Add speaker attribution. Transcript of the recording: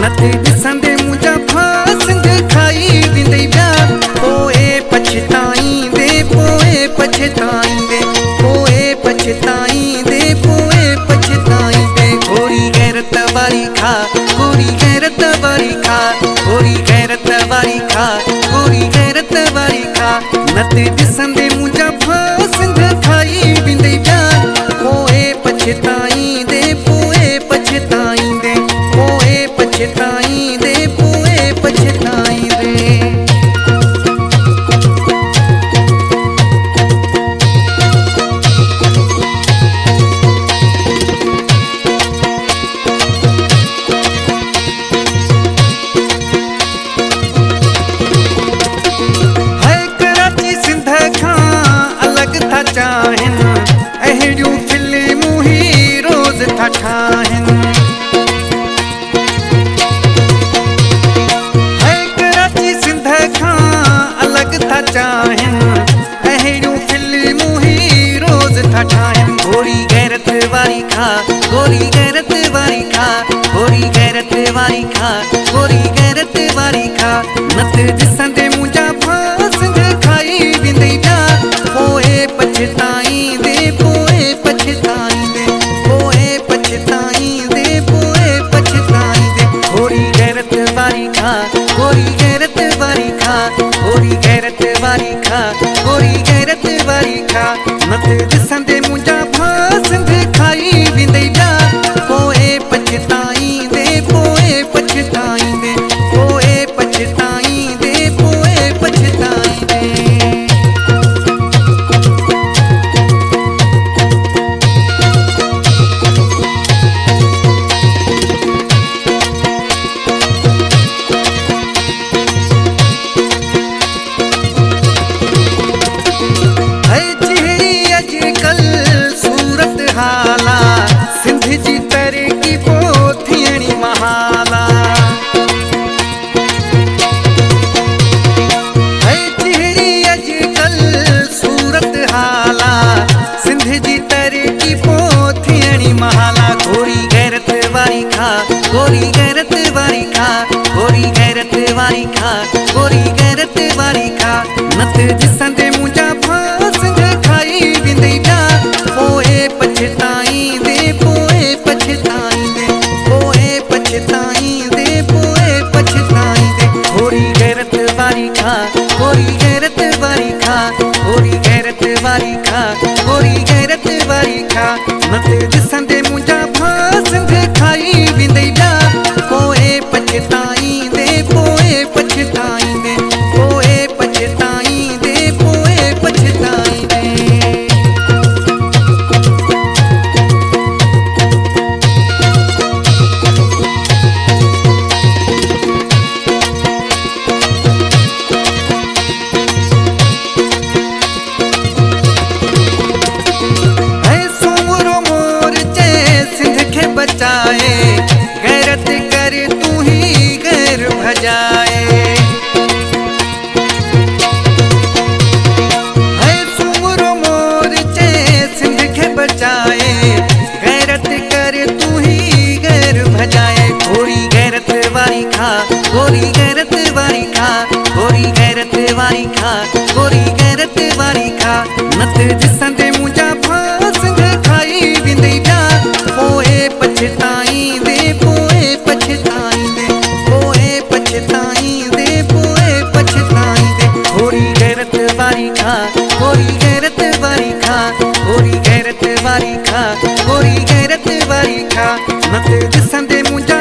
Speaker 1: नत ॾिसंदे मुंहिंजा फासिंद खाई वेंदे पिया। पोइ पछताईंदे पोइ पछताईंदे पोइ पछताईंदे पोइ पछताईंदे। थोरी गैरत वारी खा थोरी गैरत वारी खा थोरी गैरत वारी खा थोरी गैरत वारी खा। नत ॾिसंदे मुंहिंजा फासिंद खाई वेंदे पिया। पोइ पछताईंदे पोइ पछताईंदे पोइ पछताईंदे पोइ पछताईंदे। चाहिनि अहिड़ियूं फिल्मूं ही रोज़ था ठाहिनि। कराची सिंध खां अलॻि था चाहिनि अहिड़ियूं फिल्मूं ही रोज़ था ठाहिनि। थोरी गैरत वारी खा थोरी गैरत वारी खा थोरी गैरत वारी खा थोरी गैरत वारी खा। नत ॾिसंदे मुंहिंजा फासिंद खाई वेंदे पिया। पोइ पछताईंदे पोइ पछताईंदे पोइ पछताईंदे पोइ पछताईंदे। थोरी गैरत वारी खा थोरी गैरत वारी खा थोरी गैरत वारी खा थोरी गैरत वारी खा। नत ॾिसंदे मुंहिंजा फासिंद खाई वेंदे पिया। पोइ पछताईंदे पोइ पछताईंदे पोइ पछताईंदे पोइ पछताईंदे। सिंध जी तरक़ी पोइ थियणी महाला। चेहरी अॼुकल्ह सूरत हाला सिंध जी तरक़ी पोइ थियणी महाला। थोरी गैरत वारी खा थोरी गैरत वारी खा थोरी गैरत वारी खा थोरी गैरत वारी खा। नत ॾिसंदे मुंहिंजा फासिंद खाई वेंदे पिया। पोइ पछताईंदे पोइ पछताईंदे पोइ पछताईंदे पोइ पछताईंदे। थोरी गैरत वारी खा थोरी गैरत वारी खा थोरी गैरत वारी खा थोरी गैरत वारी खा। नत ॾिसंदे मुंहिंजा फासिंद खाई वेंदे पिया। पोइ पछताईंदे पोइ पछताईंदे पोइ पछताईंदे पोइ पछताईंदे। बचाए गैरत करे तू ही गैर भजाए। है सुमरो मोर चे सिंध के बचाए गैरत करे तू ही गैर भजाए। थोरी गैरत वारी खा थोरी गैरत वारी खा थोरी गैरत वारी खा थोरी गैरत वारी खा। नत ॾिसंदे मुंहिंजा फासिंद खाई वेंदे पिया। पोइ पछताईंदे पोइ पछताईंदे पोइ पछताईंदे पोइ पछताईंदे। थोरी गैरत वारी खा थोरी गैरत वारी खा थोरी गैरत वारी खा थोरी गैरत वारी खा। नत ॾिसंदे मुंहिंजा